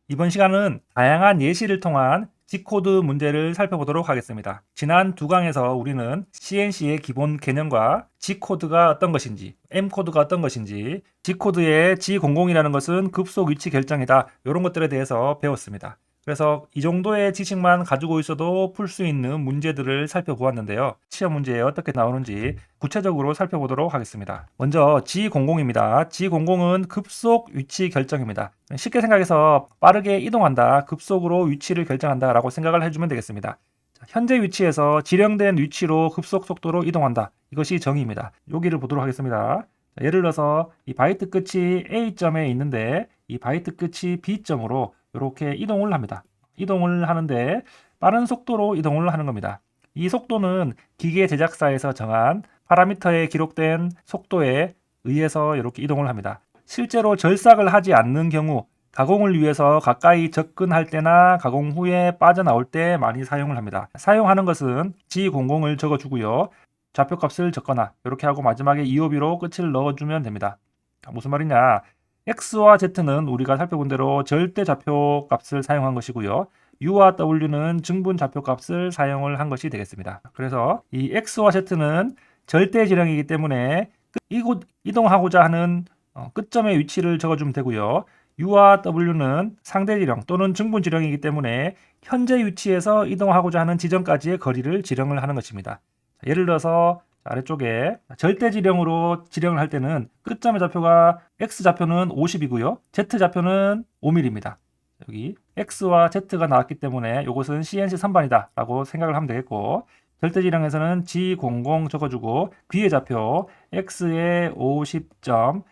이번 시간은 다양한 예시를 통한 G코드 문제를 살펴보도록 하겠습니다. 지난 두 강에서 우리는 CNC의 기본 개념과 G코드가 어떤 것인지, M코드가 어떤 것인지, G코드의 G00이라는 것은 급속 위치 결정이다. 이런 것들에 대해서 배웠습니다. 그래서 이 정도의 지식만 가지고 있어도 풀 수 있는 문제들을 살펴보았는데요. 시험 문제에 어떻게 나오는지 구체적으로 살펴보도록 하겠습니다. 먼저 G00입니다. G00은 급속 위치 결정입니다. 쉽게 생각해서 빠르게 이동한다, 급속으로 위치를 결정한다 라고 생각을 해주면 되겠습니다. 현재 위치에서 지령된 위치로 급속 속도로 이동한다. 이것이 정의입니다. 여기를 보도록 하겠습니다. 예를 들어서 이 바이트 끝이 A점에 있는데 이 바이트 끝이 B점으로 이렇게 이동을 합니다. 이동을 하는데 빠른 속도로 이동을 하는 겁니다. 이 속도는 기계 제작사에서 정한 파라미터에 기록된 속도에 의해서 이렇게 이동을 합니다. 실제로 절삭을 하지 않는 경우 가공을 위해서 가까이 접근할 때나 가공 후에 빠져나올 때 많이 사용을 합니다. 사용하는 것은 G00을 적어주고요. 좌표값을 적거나 이렇게 하고 마지막에 EOB로 끝을 넣어주면 됩니다. 무슨 말이냐? X와 Z는 우리가 살펴본 대로 절대 좌표 값을 사용한 것이고요. U와 W는 증분 좌표 값을 사용을 한 것이 되겠습니다. 그래서 이 X와 Z는 절대 지령이기 때문에 이곳 이동하고자 하는 끝점의 위치를 적어주면 되고요. U와 W는 상대 지령 또는 증분 지령이기 때문에 현재 위치에서 이동하고자 하는 지점까지의 거리를 지령을 하는 것입니다. 예를 들어서 아래쪽에 절대 지령으로 지령을 할 때는 끝점의 좌표가 X 좌표는 50이고요. Z 좌표는 5mm입니다. 여기 X와 Z가 나왔기 때문에 이것은 CNC 선반이다 라고 생각을 하면 되겠고, 절대 지령에서는 G00 적어주고 B의 좌표 X의 50점,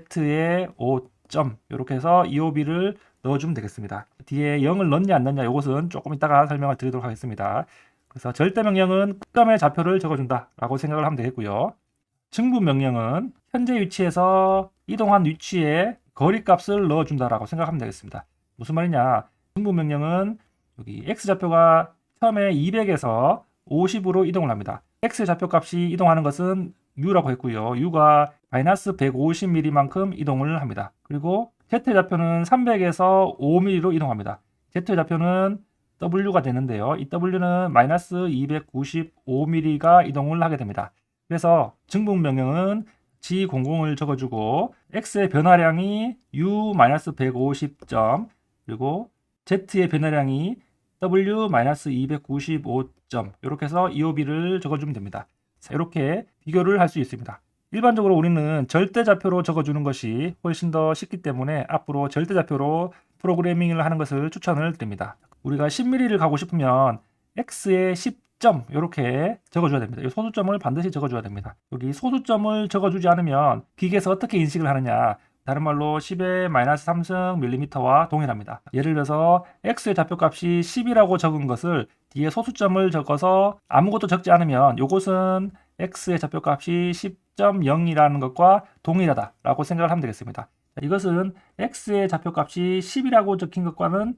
Z의 5점 이렇게 해서 EOB를 넣어주면 되겠습니다. 뒤에 0을 넣냐 안 넣냐 이것은 조금 이따가 설명을 드리도록 하겠습니다. 그래서 절대 명령은 끝점의 좌표를 적어준다 라고 생각을 하면 되겠고요. 증분 명령은 현재 위치에서 이동한 위치에 거리값을 넣어준다 라고 생각하면 되겠습니다. 무슨 말이냐? 증분 명령은 여기 X 좌표가 처음에 200에서 50으로 이동을 합니다. X 좌표값이 이동하는 것은 U라고 했고요. U가 마이너스 150mm만큼 이동을 합니다. 그리고 Z 좌표는 300에서 5mm로 이동합니다. Z 좌표는 W가 되는데요. 이 W는 마이너스 295mm가 이동을 하게 됩니다. 그래서 증분 명령은 G00을 적어주고 X의 변화량이 U-150점 그리고 Z의 변화량이 W-295점 이렇게 해서 EOB를 적어주면 됩니다. 자, 이렇게 비교를 할 수 있습니다. 일반적으로 우리는 절대좌표로 적어주는 것이 훨씬 더 쉽기 때문에 앞으로 절대좌표로 프로그래밍을 하는 것을 추천을 드립니다. 우리가 10mm를 가고 싶으면 X의 10점 이렇게 적어줘야 됩니다. 이 소수점을 반드시 적어줘야 됩니다. 여기 소수점을 적어주지 않으면 기계에서 어떻게 인식을 하느냐, 다른 말로 10의 마이너스 3승 밀리미터와 동일합니다. 예를 들어서 X의 좌표값이 10이라고 적은 것을 뒤에 소수점을 적어서 아무것도 적지 않으면 이것은 X의 좌표값이 10.0이라는 것과 동일하다라고 생각을 하면 되겠습니다. 이것은 X의 좌표값이 10이라고 적힌 것과는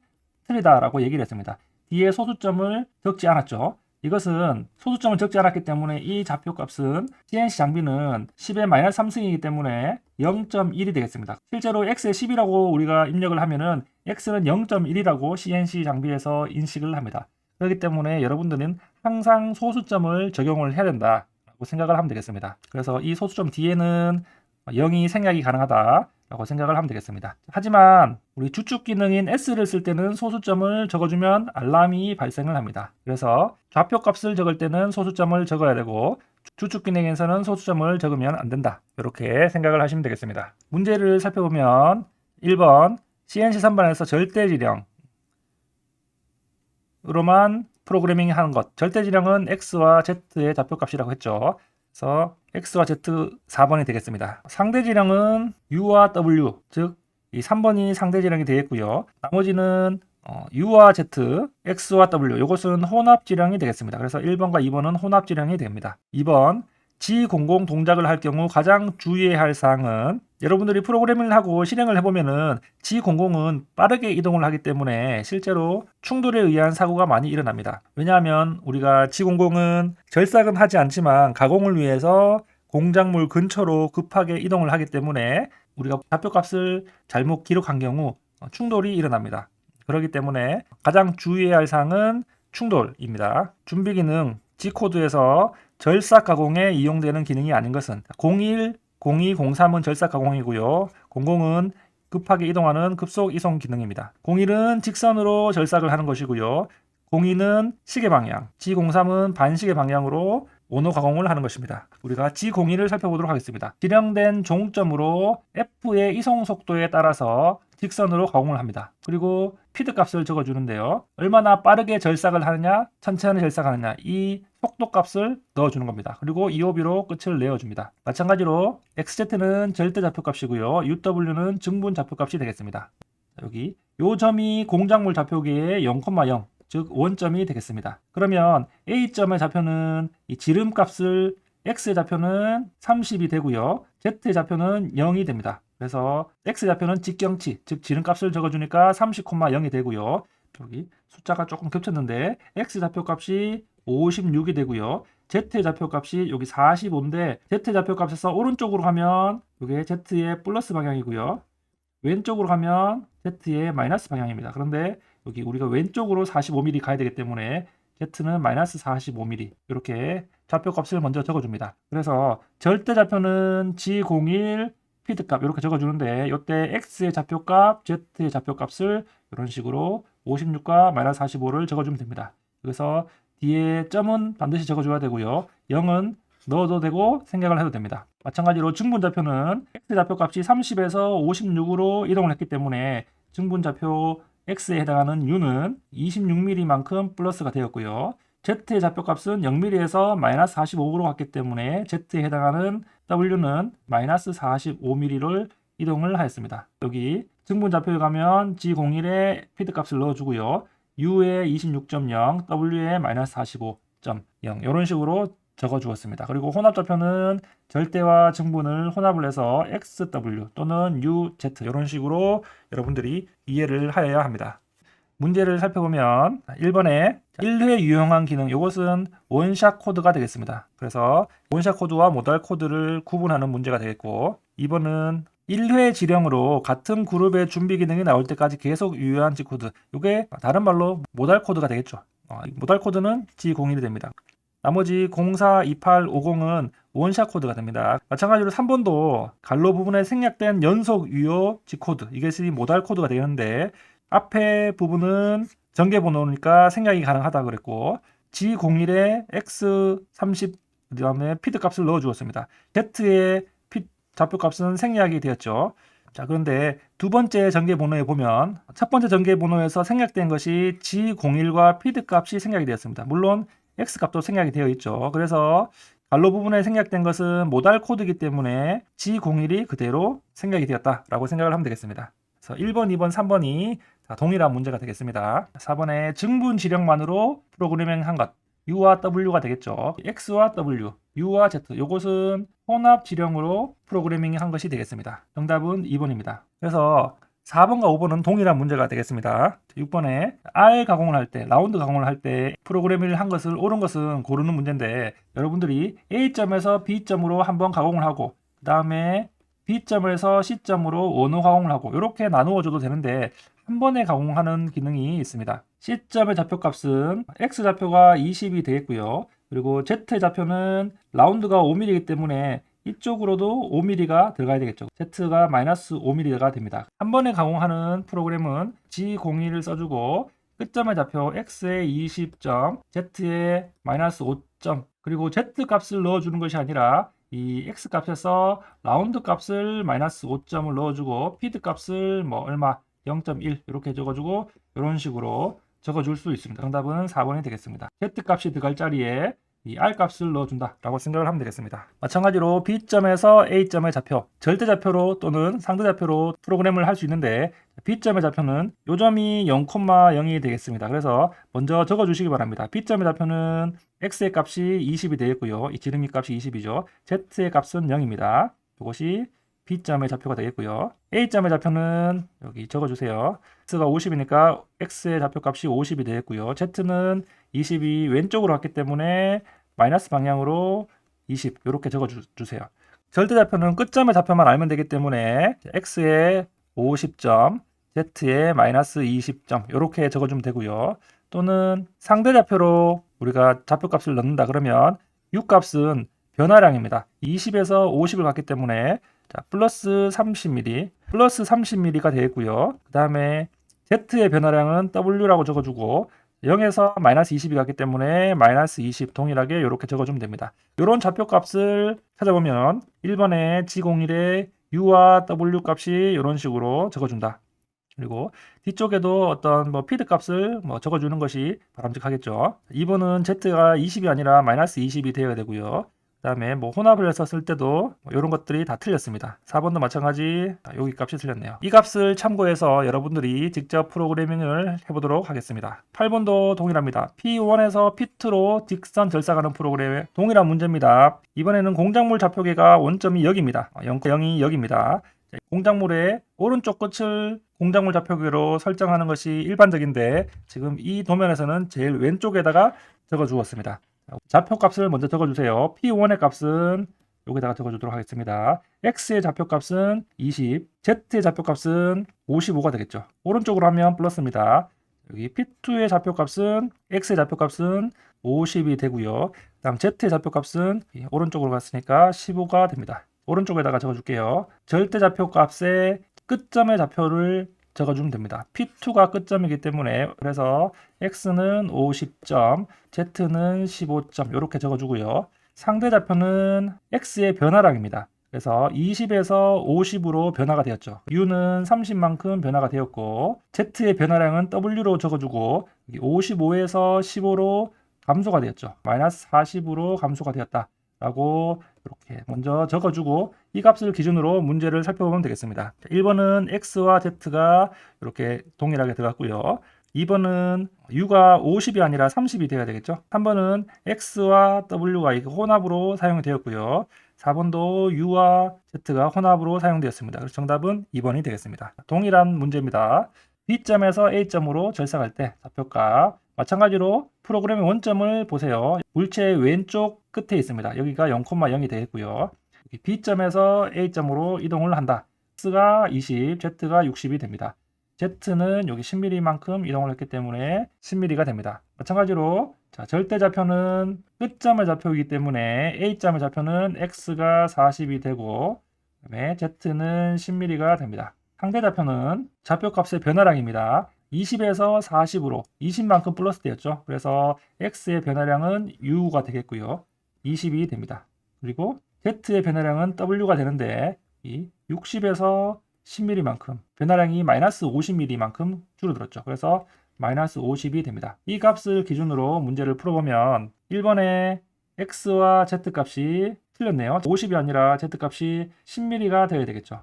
틀리다라고 얘기를 했습니다. 뒤에 소수점을 적지 않았죠. 이것은 소수점을 적지 않았기 때문에 이 좌표값은 CNC 장비는 10의 마이너스 3승이기 때문에 0.1이 되겠습니다. 실제로 X에 10이라고 우리가 입력을 하면은 X는 0.1이라고 CNC 장비에서 인식을 합니다. 그렇기 때문에 여러분들은 항상 소수점을 적용을 해야 된다라고 생각을 하면 되겠습니다. 그래서 이 소수점 뒤에는 0이 생략이 가능하다 라고 생각을 하면 되겠습니다. 하지만 우리 주축 기능인 S를 쓸 때는 소수점을 적어주면 알람이 발생을 합니다. 그래서 좌표 값을 적을 때는 소수점을 적어야 되고 주축 기능에서는 소수점을 적으면 안 된다. 이렇게 생각을 하시면 되겠습니다. 문제를 살펴보면 1번 CNC 선반에서 절대 지령으로만 프로그래밍 하는 것. 절대 지령은 X와 Z의 좌표 값이라고 했죠. 그래서 X와 Z 4번이 되겠습니다. 상대 지령은 U와 W, 즉 이 3번이 상대 지령이 되겠고요. 나머지는 U와 Z, X와 W, 이것은 혼합 지령이 되겠습니다. 그래서 1번과 2번은 혼합 지령이 됩니다. 2번 G00 동작을 할 경우 가장 주의해야 할 사항은, 여러분들이 프로그래밍을 하고 실행을 해보면은 G00은 빠르게 이동을 하기 때문에 실제로 충돌에 의한 사고가 많이 일어납니다. 왜냐하면 우리가 G00은 절삭은 하지 않지만 가공을 위해서 공작물 근처로 급하게 이동을 하기 때문에 우리가 좌표값을 잘못 기록한 경우 충돌이 일어납니다. 그렇기 때문에 가장 주의해야 할 사항은 충돌입니다. 준비 기능 G코드에서 절삭 가공에 이용되는 기능이 아닌 것은 01, 02, 03은 절삭 가공이고요. 00은 급하게 이동하는 급속 이송 기능입니다. 01은 직선으로 절삭을 하는 것이고요. 02는 시계 방향, G03은 반시계 방향으로 원호 가공을 하는 것입니다. 우리가 G02를 살펴보도록 하겠습니다. 지령된 종점으로 F의 이송 속도에 따라서 직선으로 가공을 합니다. 그리고 피드 값을 적어주는데요. 얼마나 빠르게 절삭을 하느냐, 천천히 절삭하느냐, 이 속도 값을 넣어주는 겁니다. 그리고 EOB로 끝을 내어줍니다. 마찬가지로 XZ는 절대 좌표값이고요. UW는 증분 좌표값이 되겠습니다. 여기 요 점이 공작물 좌표계의 0,0 즉 원점이 되겠습니다. 그러면 A점의 좌표는 이 지름값을 X의 좌표는 30이 되고요. Z의 좌표는 0이 됩니다. 그래서 X 좌표는 직경치, 즉 지름값을 적어주니까 30,0이 되고요. 여기 숫자가 조금 겹쳤는데 X 좌표값이 56이 되고요. Z의 좌표값이 여기 45인데 Z의 좌표값에서 오른쪽으로 가면 이게 Z의 플러스 방향이고요. 왼쪽으로 가면 Z의 마이너스 방향입니다. 그런데 여기 우리가 왼쪽으로 45mm 가야 되기 때문에 Z는 마이너스 45mm 이렇게 좌표값을 먼저 적어줍니다. 그래서 절대좌표는 G01 피드값 이렇게 적어주는데 이때 X의 좌표값, Z의 좌표값을 이런 식으로 56과 마이너스 45를 적어주면 됩니다. 그래서 뒤에 점은 반드시 적어줘야 되고요. 0은 넣어도 되고 생각을 해도 됩니다. 마찬가지로 증분좌표는 X 좌표값이 30에서 56으로 이동을 했기 때문에 증분좌표 X에 해당하는 U는 26mm만큼 플러스가 되었고요. Z의 좌표값은 0mm에서 마이너스 45으로 갔기 때문에 Z에 해당하는 W는 마이너스 45mm를 이동을 하였습니다. 여기 증분좌표에 가면 G01에 피드값을 넣어주고요. U에 26.0, W에 마이너스 45.0 이런 식으로 적어주었습니다. 그리고 혼합좌표는 절대와 증분을 혼합을 해서 XW 또는 UZ 이런 식으로 여러분들이 이해를 하여야 합니다. 문제를 살펴보면 1번에 1회 유용한 기능 이것은 원샷 코드가 되겠습니다. 그래서 원샷 코드와 모달 코드를 구분하는 문제가 되겠고 2번은 1회 지령으로 같은 그룹의 준비 기능이 나올 때까지 계속 유효한 G코드 이게 다른 말로 모달 코드가 되겠죠. 모달 코드는 G01이 됩니다. 나머지 04, 28, 50은 원샷 코드가 됩니다. 마찬가지로 3번도 갈로 부분에 생략된 연속 유효 G코드 이것이 모달 코드가 되는데 앞에 부분은 전개번호니까 생략이 가능하다 그랬고 G01에 X30 그 다음에 피드 값을 넣어 주었습니다. Z의 좌표 값은 생략이 되었죠. 자, 그런데 두 번째 전개번호에 보면 첫 번째 전개번호에서 생략된 것이 G01과 피드 값이 생략이 되었습니다. 물론 X값도 생략이 되어 있죠. 그래서 갈로 부분에 생략된 것은 모달 코드이기 때문에 G01이 그대로 생략이 되었다라고 생각을 하면 되겠습니다. 그래서 1번, 2번, 3번이 동일한 문제가 되겠습니다. 4번에 증분 지령만으로 프로그래밍한 것 U와 W가 되겠죠. X와 W, U와 Z 이것은 혼합 지령으로 프로그래밍한 것이 되겠습니다. 정답은 2번입니다. 그래서 4번과 5번은 동일한 문제가 되겠습니다. 6번에 R 가공을 할 때, 라운드 가공을 할 때 프로그래밍을 한 것을 옳은 것은 고르는 문제인데 여러분들이 A점에서 B점으로 한번 가공을 하고 그 다음에 B점에서 C점으로 원호 가공을 하고 이렇게 나누어 줘도 되는데 한 번에 가공하는 기능이 있습니다. C점의 좌표값은 X좌표가 20이 되겠고요. 그리고 Z의 좌표는 라운드가 5mm이기 때문에 이쪽으로도 5mm가 들어가야 되겠죠. Z가 마이너스 5mm가 됩니다. 한 번에 가공하는 프로그램은 G01을 써주고 끝점의 좌표 X의 20점, Z의 마이너스 5점 그리고 Z 값을 넣어주는 것이 아니라 이 X 값에서 라운드 값을 마이너스 5점을 넣어주고 피드 값을 얼마 0.1 이렇게 적어주고 이런 식으로 적어줄 수 있습니다. 정답은 4번이 되겠습니다. Z 값이 들어갈 자리에 이 R 값을 넣어준다 라고 생각을 하면 되겠습니다. 마찬가지로 B점에서 A점의 좌표, 절대좌표로 또는 상대좌표로 프로그램을 할 수 있는데 B점의 좌표는 요 점이 0,0이 되겠습니다. 그래서 먼저 적어주시기 바랍니다. B점의 좌표는 X의 값이 20이 되겠고요. 이 지름이 값이 20이죠. Z의 값은 0입니다. 이것이 B점의 좌표가 되겠고요. A점의 좌표는 여기 적어주세요. X가 50이니까 X의 좌표값이 50이 되겠고요. Z는 20이 왼쪽으로 갔기 때문에 마이너스 방향으로 20 이렇게 적어주세요. 절대좌표는 끝점의 좌표만 알면 되기 때문에 X의 50점, Z에 마이너스 20점 이렇게 적어주면 되고요. 또는 상대 좌표로 우리가 좌표값을 넣는다 그러면 U 값은 변화량입니다. 20에서 50을 갔기 때문에 자, 플러스 30mm, 플러스 30mm가 되겠고요. 그 다음에 Z의 변화량은 W라고 적어주고 0에서 마이너스 20이 갔기 때문에 마이너스 20 동일하게 이렇게 적어주면 됩니다. 이런 좌표값을 찾아보면 1번에 G01의 U와 W 값이 이런 식으로 적어준다. 그리고 뒤쪽에도 어떤 피드 값을 적어주는 것이 바람직하겠죠. 2번은 Z가 20이 아니라 마이너스 20이 되어야 되고요. 그 다음에 혼합을 해서 쓸 때도 이런 것들이 다 틀렸습니다. 4번도 마찬가지 여기 값이 틀렸네요. 이 값을 참고해서 여러분들이 직접 프로그래밍을 해보도록 하겠습니다. 8번도 동일합니다. P1에서 P2로 직선 절삭하는 프로그램의 동일한 문제입니다. 이번에는 공작물 좌표계가 원점이 여기입니다. 0이 여기입니다. 공작물의 오른쪽 끝을 공작물 좌표계로 설정하는 것이 일반적인데 지금 이 도면에서는 제일 왼쪽에다가 적어 주었습니다. 좌표 값을 먼저 적어 주세요. P1의 값은 여기다가 적어 주도록 하겠습니다. X의 좌표 값은 20, Z의 좌표 값은 55가 되겠죠. 오른쪽으로 하면 플러스입니다. 여기 P2의 좌표 값은 X의 좌표 값은 50이 되고요. 다음 Z의 좌표 값은 오른쪽으로 갔으니까 15가 됩니다. 오른쪽에다가 적어줄게요. 절대좌표 값의 끝점의 좌표를 적어주면 됩니다. P2가 끝점이기 때문에 그래서 X는 50점, Z는 15점 이렇게 적어주고요. 상대좌표는 X의 변화량입니다. 그래서 20에서 50으로 변화가 되었죠. U는 30만큼 변화가 되었고 Z의 변화량은 W로 적어주고 55에서 15로 감소가 되었죠. 마이너스 40으로 감소가 되었다. 라고 이렇게 먼저 적어주고 이 값을 기준으로 문제를 살펴보면 되겠습니다. 1번은 X와 Z가 이렇게 동일하게 들어갔고요. 2번은 U가 50이 아니라 30이 되어야 되겠죠. 3번은 X와 W가 혼합으로 사용이 되었고요. 4번도 U와 Z가 혼합으로 사용되었습니다. 그래서 정답은 2번이 되겠습니다. 동일한 문제입니다. B점에서 A점으로 절삭할 때 좌표값 마찬가지로 프로그램의 원점을 보세요. 물체의 왼쪽 끝에 있습니다. 여기가 0,0이 되겠고요. B점에서 A점으로 이동을 한다. X가 20, Z가 60이 됩니다. Z는 여기 10mm만큼 이동을 했기 때문에 10mm가 됩니다. 마찬가지로 절대좌표는 끝점의 좌표이기 때문에 A점의 좌표는 X가 40이 되고 그다음에 Z는 10mm가 됩니다. 상대좌표는 좌표값의 변화량입니다. 20에서 40으로 20만큼 플러스 되었죠. 그래서 X의 변화량은 U가 되겠고요. 20이 됩니다. 그리고 Z의 변화량은 W가 되는데 이 60에서 10mm만큼 변화량이 마이너스 50mm만큼 줄어들었죠. 그래서 마이너스 50이 됩니다. 이 값을 기준으로 문제를 풀어보면 1번에 X와 Z 값이 틀렸네요. 50이 아니라 Z 값이 10mm가 되어야 되겠죠.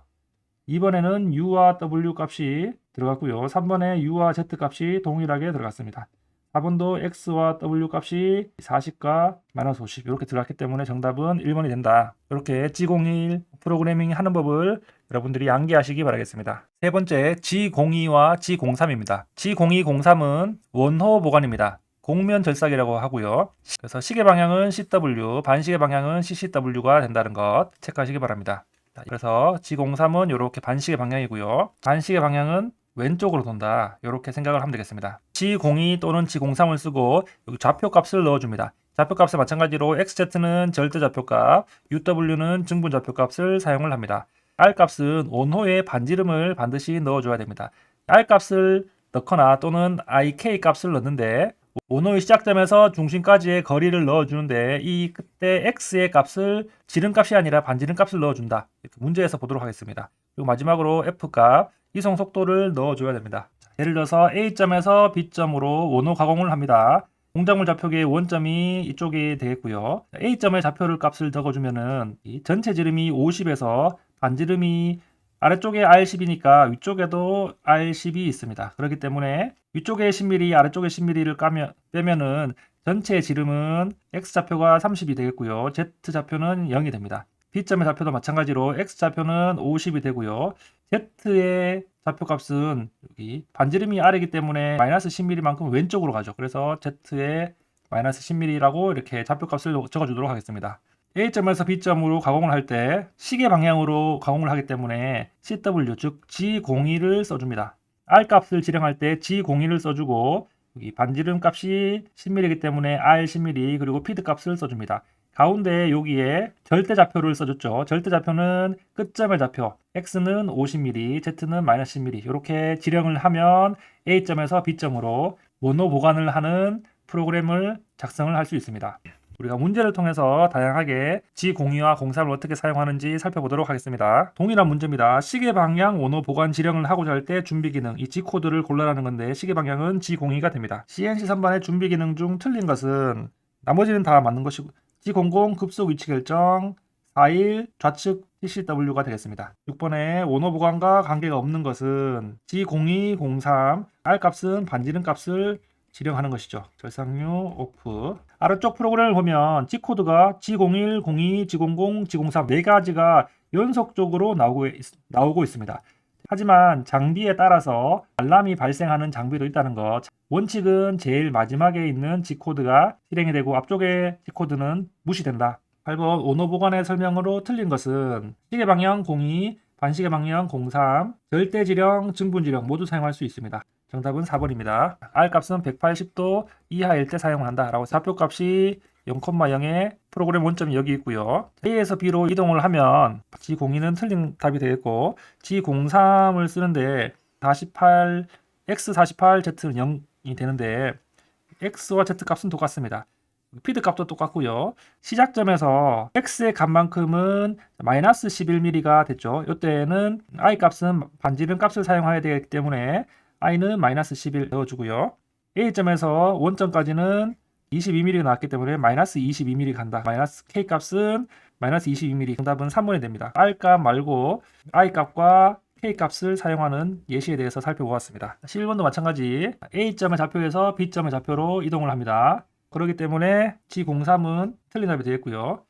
2번에는 U와 W 값이 들어갔고요. 3번에 U와 Z 값이 동일하게 들어갔습니다. 4번도 X와 W 값이 40과 마이너스 50 이렇게 들어갔기 때문에 정답은 1번이 된다. 이렇게 G01 프로그래밍 하는 법을 여러분들이 암기하시기 바라겠습니다. 세 번째 G02와 G03입니다. G02, 03은 원호 보관입니다. 공면 절삭이라고 하고요. 그래서 시계 방향은 CW, 반시계 방향은 CCW가 된다는 것 체크하시기 바랍니다. 그래서 G03은 이렇게 반시계 방향이고요. 반시계 방향은 왼쪽으로 돈다. 이렇게 생각을 하면 되겠습니다. G02 또는 G03을 쓰고 여기 좌표값을 넣어줍니다. 좌표값에 마찬가지로 XZ는 절대좌표값, UW는 증분좌표값을 사용을 합니다. R값은 원호의 반지름을 반드시 넣어줘야 됩니다. R값을 넣거나 또는 IK 값을 넣는데 원호의 시작점에서 중심까지의 거리를 넣어주는데 이 그때 X의 값을 지름값이 아니라 반지름값을 넣어준다. 이렇게 문제에서 보도록 하겠습니다. 그리고 마지막으로 F값, 이송 속도를 넣어줘야 됩니다. 예를 들어서 A점에서 B점으로 원호 가공을 합니다. 공작물 좌표계의 원점이 이쪽이 되겠고요. A점의 좌표를 값을 적어주면은 이 전체 지름이 50에서 반지름이 아래쪽에 R10이니까 위쪽에도 R10이 있습니다. 그렇기 때문에 위쪽에 10mm, 아래쪽에 10mm를 빼면은 전체 지름은 X좌표가 30이 되겠고요. Z좌표는 0이 됩니다. B점의 좌표도 마찬가지로 X좌표는 50이 되고요. Z의 좌표값은 여기 반지름이 아래이기 때문에 마이너스 10mm만큼 왼쪽으로 가죠. 그래서 Z의 마이너스 10mm라고 이렇게 좌표값을 적어주도록 하겠습니다. A점에서 B점으로 가공을 할 때 시계 방향으로 가공을 하기 때문에 CW 즉 G02를 써줍니다. R 값을 지령할 때 G02를 써주고 여기 반지름 값이 10mm이기 때문에 R 10mm 그리고 피드 값을 써줍니다. 가운데 여기에 절대좌표를 써줬죠. 절대좌표는 끝점의 좌표 X는 50mm, Z는 마이너스 10mm 이렇게 지령을 하면 A점에서 B점으로 원호 보관을 하는 프로그램을 작성을 할 수 있습니다. 우리가 문제를 통해서 다양하게 G02와 03을 어떻게 사용하는지 살펴보도록 하겠습니다. 동일한 문제입니다. 시계 방향 원호 보관 지령을 하고자 할 때 준비 기능, 이 G코드를 골라라는 건데 시계 방향은 G02가 됩니다. CNC 선반의 준비 기능 중 틀린 것은 나머지는 다 맞는 것이고 G00 급속 위치 결정, 4일 좌측 TCW가 되겠습니다. 6번에 원호 보관과 관계가 없는 것은 G02, 03, R 값은 반지름 값을 지령하는 것이죠. 절상류 오프. 아래쪽 프로그램을 보면 G코드가 G01, 02, G00, G03 네 가지가 연속적으로 나오고 있습니다. 하지만 장비에 따라서 알람이 발생하는 장비도 있다는 것. 원칙은 제일 마지막에 있는 G코드가 실행이 되고 앞쪽의 G코드는 무시된다. 8번 원호 보관의 설명으로 틀린 것은 시계 방향 02, 반시계 방향 03, 절대 지령, 증분 지령 모두 사용할 수 있습니다. 정답은 4번입니다. R 값은 180도 이하일 때 사용을 한다 라고 좌표 값이 0,0에 프로그램 원점이 여기 있고요. A에서 B로 이동을 하면 G02는 틀린 답이 되겠고 G03을 쓰는데 48, X48, Z는 0이 되는데 X와 Z 값은 똑같습니다. 피드 값도 똑같고요. 시작점에서 X의 값만큼은 마이너스 11mm가 됐죠. 이때는 I 값은 반지름 값을 사용해야 되기 때문에 I는 마이너스 11 넣어주고요. A점에서 원점까지는 22mm 나왔기 때문에 마이너스 22mm 간다. 마이너스 K 값은 마이너스 22mm. 정답은 3번이 됩니다. R 값 말고 I 값과 K 값을 사용하는 예시에 대해서 살펴보았습니다. 11번도 마찬가지 A점의 좌표에서 B점의 좌표로 이동을 합니다. 그렇기 때문에 G03은 틀린 답이 되겠고요.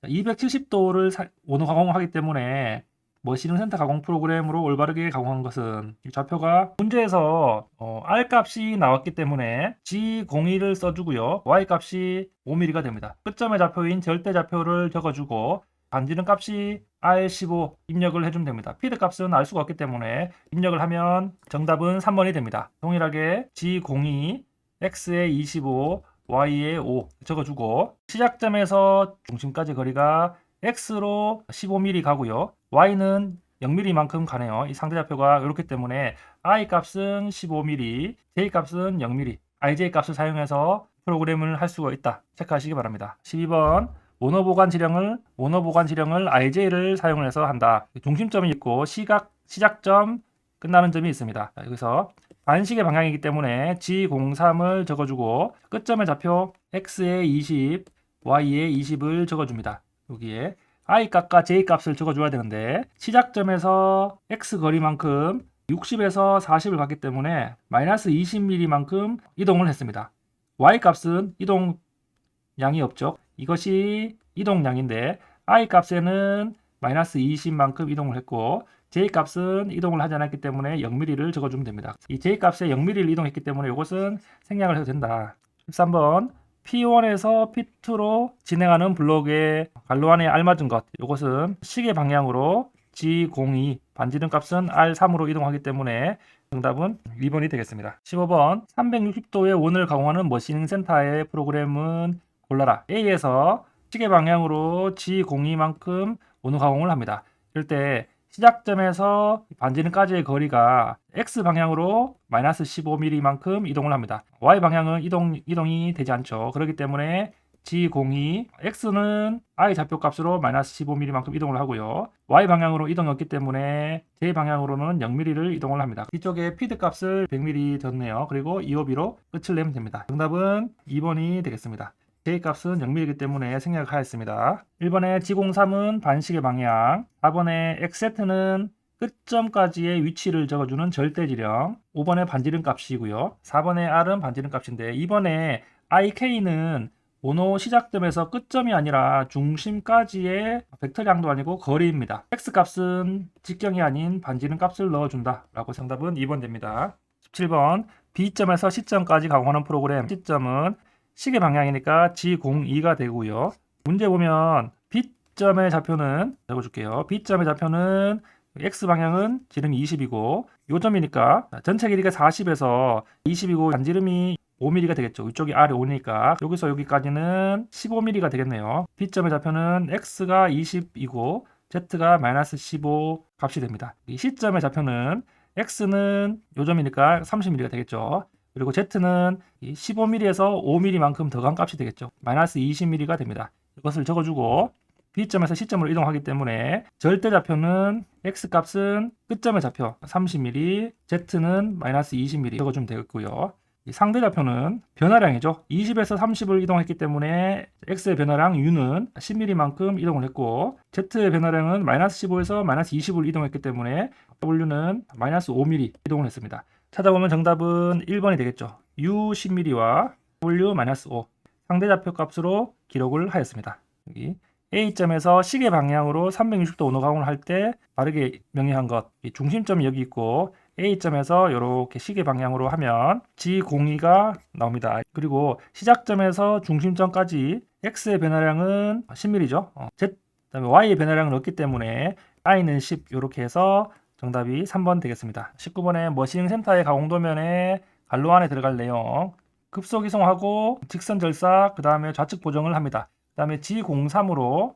270도를 원호 가공하기 때문에 머신능 센터 가공 프로그램으로 올바르게 가공한 것은 이 좌표가 문제에서 R 값이 나왔기 때문에 G02를 써주고요. Y 값이 5mm가 됩니다. 끝점의 좌표인 절대 좌표를 적어주고 반지름 값이 R15 입력을 해주면 됩니다. 피드 값은 알 수가 없기 때문에 입력을 하면 정답은 3번이 됩니다. 동일하게 G02, X에 25, Y에 5 적어주고 시작점에서 중심까지 거리가 X로 15mm 가고요. Y는 0mm만큼 가네요. 이 상대좌표가 이렇기 때문에 I 값은 15mm, J 값은 0mm, IJ 값을 사용해서 프로그램을 할 수가 있다. 체크하시기 바랍니다. 12번 원호 보관 지령을 IJ를 사용해서 한다. 중심점이 있고 시작점, 끝나는 점이 있습니다. 여기서 반시계 방향이기 때문에 G03을 적어주고 끝점의 좌표 X에 20, Y에 20을 적어줍니다. 여기에 I 값과 J 값을 적어줘야 되는데 시작점에서 X 거리만큼 60에서 40을 갔기 때문에 마이너스 20mm만큼 이동을 했습니다. Y 값은 이동량이 없죠. 이것이 이동량인데 I 값에는 마이너스 20만큼 이동을 했고 J 값은 이동을 하지 않았기 때문에 0mm를 적어주면 됩니다. 이 J 값에 0mm를 이동했기 때문에 이것은 생략을 해도 된다. 13번 P1에서 P2로 진행하는 블록의 관로안에 알맞은 것. 이것은 시계 방향으로 G02 반지름 값은 R3으로 이동하기 때문에 정답은 2번이 되겠습니다. 15번 360도의 원을 가공하는 머신능 센터의 프로그램은 골라라. A에서 시계 방향으로 G02만큼 원호 가공을 합니다. 이럴 때 시작점에서 반지름까지의 거리가 X 방향으로 마이너스 15mm만큼 이동을 합니다. Y 방향은 이동이 되지 않죠. 그렇기 때문에 G02, X는 I 좌표 값으로 마이너스 15mm만큼 이동을 하고요. Y 방향으로 이동이 없기 때문에 J 방향으로는 0mm를 이동을 합니다. 뒤쪽에 피드 값을 100mm 줬네요. 그리고 252로 끝을 내면 됩니다. 정답은 2번이 되겠습니다. J 값은 0mm이기 때문에 생략하였습니다. 1번의 G03은 반시계 방향, 4번의 XZ는 끝점까지의 위치를 적어주는 절대지령, 5번의 반지름 값이고요. 4번의 R은 반지름 값인데 2번의 IK는 원호 시작점에서 끝점이 아니라 중심까지의 벡터량도 아니고 거리입니다. X 값은 직경이 아닌 반지름 값을 넣어준다 라고 정답은 2번 됩니다. 17번 B점에서 C점까지 가공하는 프로그램, C점은 시계 방향이니까 G02가 되고요. 문제 보면 B점의 좌표는 적어줄게요. B점의 좌표는 X 방향은 지름이 20이고 요점이니까 전체 길이가 40에서 20이고 반지름이 5mm가 되겠죠. 이쪽이 아래 5니까 여기서 여기까지는 15mm가 되겠네요. B점의 좌표는 X가 20이고 Z가 마이너스 15 값이 됩니다. 이 C점의 좌표는 X는 요점이니까 30mm가 되겠죠. 그리고 Z는 15mm에서 5mm만큼 더 간 값이 되겠죠. 마이너스 20mm가 됩니다. 이것을 적어주고 B점에서 C점으로 이동하기 때문에 절대 좌표는 X값은 끝점의 좌표 30mm, Z는 마이너스 20mm 적어주면 되겠고요. 상대 좌표는 변화량이죠. 20에서 30을 이동했기 때문에 X의 변화량 U는 10mm만큼 이동을 했고 Z의 변화량은 마이너스 15에서 마이너스 20을 이동했기 때문에 W는 마이너스 5mm 이동을 했습니다. 찾아보면 정답은 1번이 되겠죠. U 10mm와 W 마이너스 5 상대 좌표 값으로 기록을 하였습니다. 여기 A점에서 시계 방향으로 360도 온도 가공을 할 때 바르게 명의한 것 중심점이 여기 있고 A점에서 이렇게 시계 방향으로 하면 G02가 나옵니다. 그리고 시작점에서 중심점까지 X의 변화량은 10mm죠. 그다음에 Y의 변화량은 없기 때문에 I는 10 이렇게 해서 정답이 3번 되겠습니다. 19번에 머신링 센터의 가공도면에 갈로 안에 들어갈 내용 급속 이송하고 직선 절삭 그 다음에 좌측 보정을 합니다. 그 다음에 G03으로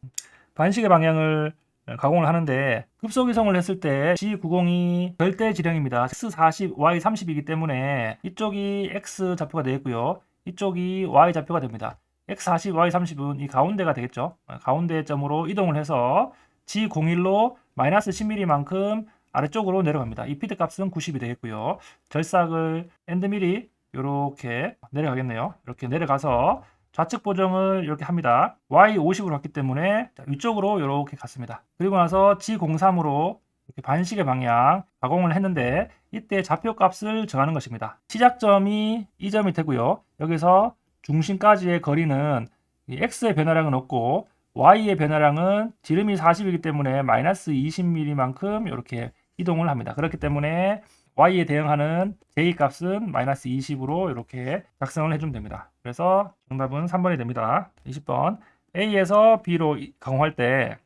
반시계 방향을 가공을 하는데 급속 이송을 했을 때 G90이 절대 지령입니다. X40, Y30이기 때문에 이쪽이 X 좌표가 되겠고요. 이쪽이 Y 좌표가 됩니다. X40, Y30은 이 가운데가 되겠죠. 가운데 점으로 이동을 해서 G01로 마이너스 10mm만큼 아래쪽으로 내려갑니다. 이 피드 값은 90이 되겠고요. 절삭을 엔드밀이 이렇게 내려가겠네요. 이렇게 내려가서 좌측 보정을 이렇게 합니다. Y50으로 갔기 때문에 위쪽으로 이렇게 갔습니다. 그리고 나서 G03으로 이렇게 반시계 방향 가공을 했는데 이때 좌표 값을 정하는 것입니다. 시작점이 이 점이 되고요. 여기서 중심까지의 거리는 X의 변화량은 없고 Y의 변화량은 지름이 40이기 때문에 마이너스 20mm만큼 이렇게 이동을 합니다. 그렇기 때문에 Y에 대응하는 J 값은 마이너스 20으로 이렇게 작성을 해주면 됩니다. 그래서 정답은 3번이 됩니다. 20번 A에서 B로 가공할 때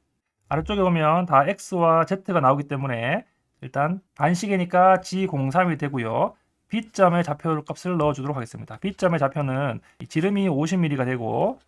아래쪽에 보면 다 X와 Z가 나오기 때문에 일단 반시계니까 G03이 되고요. B점의 좌표 값을 넣어주도록 하겠습니다. B점의 좌표는 지름이 50mm가 되고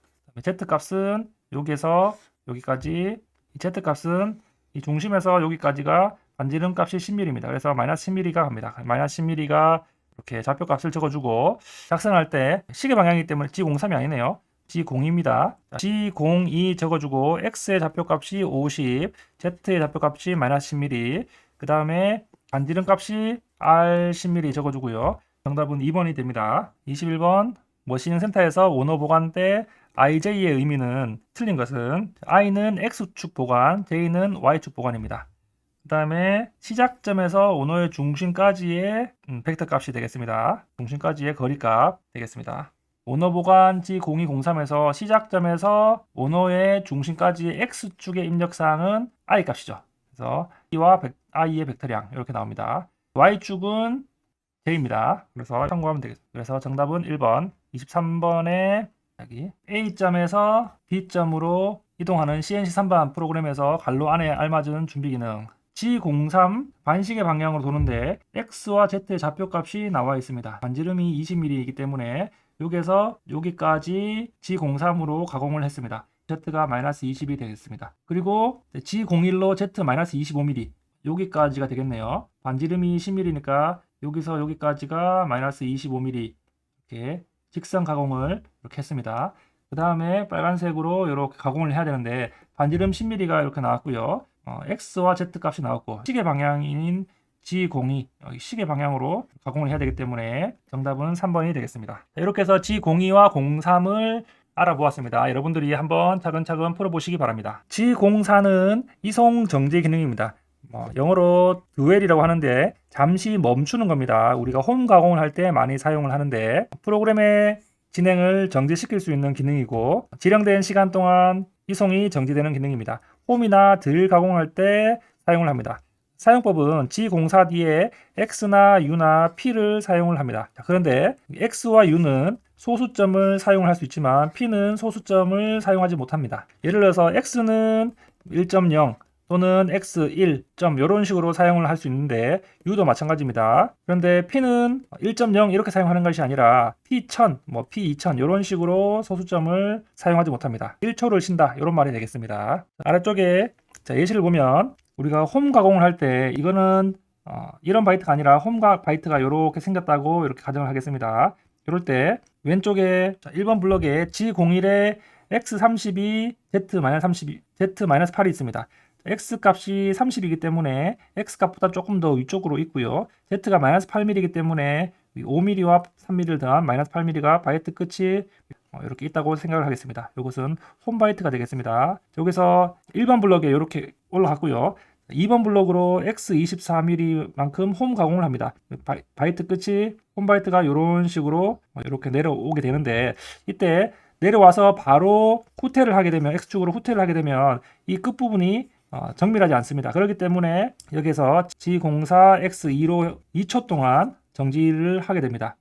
Z 값은 여기에서 여기까지 Z 값은 이 중심에서 여기까지가 반지름 값이 10mm입니다. 그래서 마이너스 10mm가 갑니다. 마이너스 10mm가 이렇게 좌표 값을 적어주고 작성할 때 시계 방향이기 때문에 G03이 아니네요. G02입니다. G02 적어주고 X의 좌표 값이 50, Z의 좌표 값이 마이너스 10mm, 그 다음에 반지름 값이 R 10mm 적어주고요. 정답은 2번이 됩니다. 21번 머신링 센터에서 원호 보관 때 IJ의 의미는 틀린 것은 I는 X축 보관, J는 Y축 보관입니다. 그 다음에 시작점에서 원호의 중심까지의 벡터 값이 되겠습니다. 중심까지의 거리값 되겠습니다. 원호 보관 G0203에서 시작점에서 원호의 중심까지의 X축의 입력사항은 I 값이죠. 그래서 I와 I의 벡터량 이렇게 나옵니다. Y축은 J입니다. 그래서 참고하면 되겠습니다. 그래서 정답은 1번, 23번에 여기 A점에서 B점으로 이동하는 CNC 3반 프로그램에서 갈로 안에 알맞은 준비 기능 G03 반시계 방향으로 도는데 X와 Z의 좌표값이 나와 있습니다. 반지름이 20mm이기 때문에 여기에서 여기까지 G03으로 가공을 했습니다. Z가 마이너스 20이 되겠습니다. 그리고 G01로 Z 마이너스 25mm 여기까지가 되겠네요. 반지름이 10mm니까 여기서 여기까지가 마이너스 25mm 이렇게 직선 가공을 이렇게 했습니다. 그 다음에 빨간색으로 이렇게 가공을 해야 되는데 반지름 10mm가 이렇게 나왔고요. X와 Z 값이 나왔고 시계 방향인 G02 여기 시계 방향으로 가공을 해야 되기 때문에 정답은 3번이 되겠습니다. 이렇게 해서 G02와 03을 알아보았습니다. 여러분들이 한번 차근차근 풀어보시기 바랍니다. G04는 이송 정지 기능입니다. 영어로 dwell이라고 하는데 잠시 멈추는 겁니다. 우리가 홈 가공을 할 때 많이 사용을 하는데 프로그램의 진행을 정지시킬 수 있는 기능이고 지정된 시간 동안 이송이 정지되는 기능입니다. 홈이나 들 가공할 때 사용을 합니다. 사용법은 G04 뒤에 X나 U나 P를 사용을 합니다. 그런데 X와 U는 소수점을 사용할 수 있지만 P는 소수점을 사용하지 못합니다. 예를 들어서 X는 1.0, 또는 x1. 이런 식으로 사용을 할 수 있는데 u도 마찬가지입니다. 그런데 p는 1.0 이렇게 사용하는 것이 아니라 p1000, p2000 이런 식으로 소수점을 사용하지 못합니다. 1초를 쉰다 이런 말이 되겠습니다. 아래쪽에 예시를 보면 우리가 홈 가공을 할 때 이거는 이런 바이트가 아니라 홈 바이트가 이렇게 생겼다고 이렇게 가정을 하겠습니다. 이럴 때 왼쪽에 1번 블럭에 G01에 X32, Z-32, Z-8이 있습니다. X 값이 30이기 때문에 X 값보다 조금 더 위쪽으로 있고요. Z가 마이너스 8mm이기 때문에 5mm와 3mm를 더한 마이너스 8mm가 바이트 끝이 이렇게 있다고 생각을 하겠습니다. 이것은 홈 바이트가 되겠습니다. 여기서 1번 블럭에 이렇게 올라갔고요. 2번 블럭으로 X24mm만큼 홈 가공을 합니다. 바이트 끝이 홈 바이트가 이런 식으로 이렇게 내려오게 되는데 이때 내려와서 바로 후퇴를 하게 되면 X축으로 후퇴를 하게 되면 이 끝부분이 정밀하지 않습니다. 그렇기 때문에 여기서 G04 X2로 2초 동안 정지를 하게 됩니다.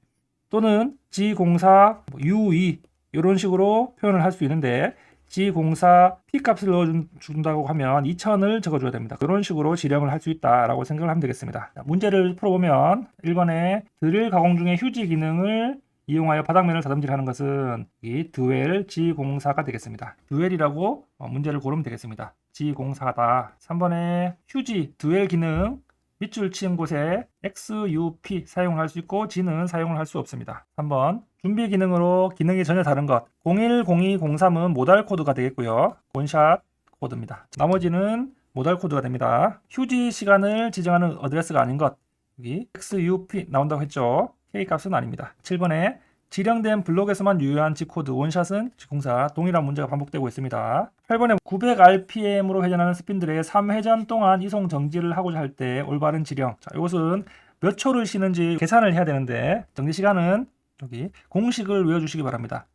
또는 G04 U2 이런 식으로 표현을 할 수 있는데 G04 P값을 넣어준다고 하면 2000을 적어줘야 됩니다. 그런 식으로 지령을 할 수 있다라고 생각을 하면 되겠습니다. 문제를 풀어보면 1번에 드릴 가공 중에 휴지 기능을 이용하여 바닥면을 다듬질하는 것은 이 드웰 G04가 되겠습니다. 드웰이라고 문제를 고르면 되겠습니다. G04다. 3번에 휴지 드웰 기능 밑줄 치은 곳에 XUP 사용을 할 수 있고 G는 사용을 할 수 없습니다. 3번 준비 기능으로 기능이 전혀 다른 것 010203은 모달 코드가 되겠고요. 원샷 코드입니다. 나머지는 모달 코드가 됩니다. 휴지 시간을 지정하는 어드레스가 아닌 것 여기 XUP 나온다고 했죠. K값은 아닙니다. 7번에 지령된 블록에서만 유효한 G코드 원샷은 G04 동일한 문제가 반복되고 있습니다. 8번에 900rpm으로 회전하는 스핀들의 3회전 동안 이송 정지를 하고자 할 때 올바른 지령. 자, 이것은 몇 초를 쉬는지 계산을 해야 되는데 정지 시간은 여기 공식을 외워주시기 바랍니다.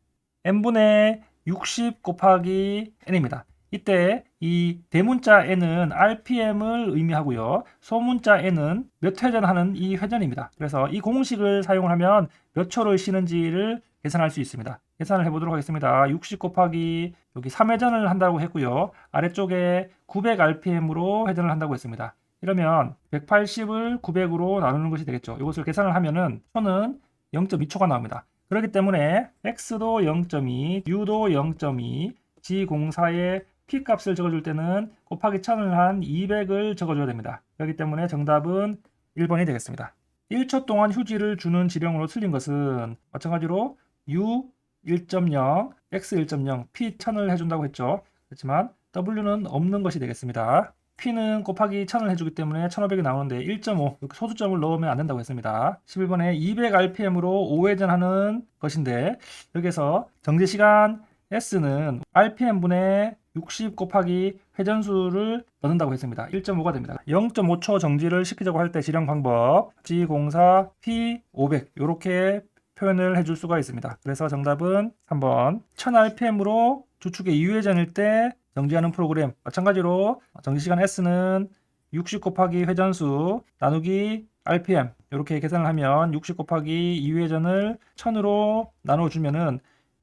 n분의 60 곱하기 n입니다. 이때 이 대문자 n은 rpm을 의미하고요. 소문자 n은 몇 회전하는 이 회전입니다. 그래서 이 공식을 사용을 하면 몇 초를 쉬는지를 계산할 수 있습니다. 계산을 해보도록 하겠습니다. 60 곱하기 여기 3회전을 한다고 했고요. 아래쪽에 900rpm으로 회전을 한다고 했습니다. 이러면 180을 900으로 나누는 것이 되겠죠. 이것을 계산을 하면은 초는 0.2초가 나옵니다. 그렇기 때문에 x도 0.2, u도 0.2, G04의 P값을 적어줄 때는 곱하기 1000을 한 200을 적어줘야 됩니다. 그렇기 때문에 정답은 1번이 되겠습니다. 1초 동안 휴지를 주는 지령으로 틀린 것은 마찬가지로 U 1.0, X 1.0, P 1000을 해준다고 했죠. 그렇지만 W는 없는 것이 되겠습니다. P는 곱하기 1000을 해주기 때문에 1500이 나오는데 1.5 이렇게 소수점을 넣으면 안 된다고 했습니다. 11번에 200rpm으로 5회전하는 것인데 여기서 정지시간 S는 rpm분의 60 곱하기 회전수를 넣는다고 했습니다. 1.5가 됩니다. 0.5초 정지를 시키자고 할 때 지령 방법 G04 P500 이렇게 표현을 해줄 수가 있습니다. 그래서 정답은 3번 1000rpm으로 주축의 2회전일 때 정지하는 프로그램 마찬가지로 정지시간 S는 60 곱하기 회전수 나누기 rpm 이렇게 계산을 하면 60 곱하기 2회전을 1000으로 나눠주면은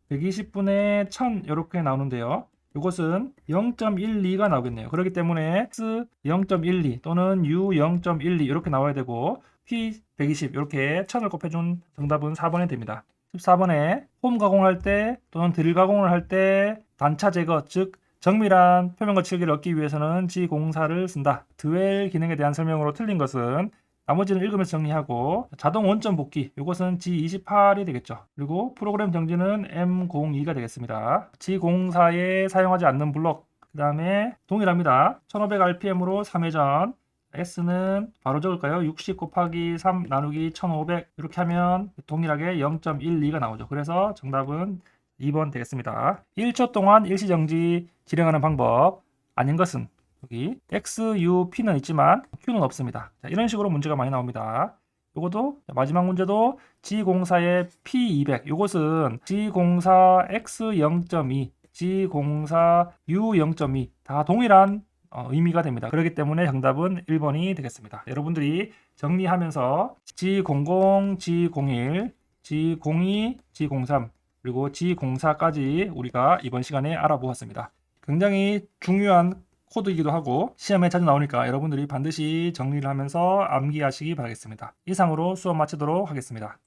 120분의 1000 이렇게 나오는데요. 이것은 0.12가 나오겠네요. 그렇기 때문에 X 0.12 또는 U 0.12 이렇게 나와야 되고 P 120 이렇게 1000을 곱해준 정답은 4번이 됩니다. 14번에 홈 가공할 때 또는 드릴 가공을 할 때 단차 제거 즉 정밀한 표면 거칠기를 얻기 위해서는 G04를 쓴다. 드웰 기능에 대한 설명으로 틀린 것은 나머지는 읽으면서 정리하고 자동 원점 복귀 이것은 G28이 되겠죠. 그리고 프로그램 정지는 M02가 되겠습니다. G04에 사용하지 않는 블록 그 다음에 동일합니다. 1500rpm으로 3회전 S는 바로 적을까요? 60 곱하기 3 나누기 1500 이렇게 하면 동일하게 0.12가 나오죠. 그래서 정답은 2번 되겠습니다. 1초 동안 일시정지 지령하는 방법 아닌 것은 여기 X, U, P는 있지만 Q는 없습니다. 자, 이런 식으로 문제가 많이 나옵니다. 요것도 마지막 문제도 G04의 P200 요것은 G04 X 0.2, G04 U 0.2 다 동일한 의미가 됩니다. 그렇기 때문에 정답은 1번이 되겠습니다. 여러분들이 정리하면서 G00, G01, G02, G03 그리고 G04까지 우리가 이번 시간에 알아보았습니다. 굉장히 중요한 코드이기도 하고 시험에 자주 나오니까 여러분들이 반드시 정리를 하면서 암기하시기 바라겠습니다. 이상으로 수업 마치도록 하겠습니다.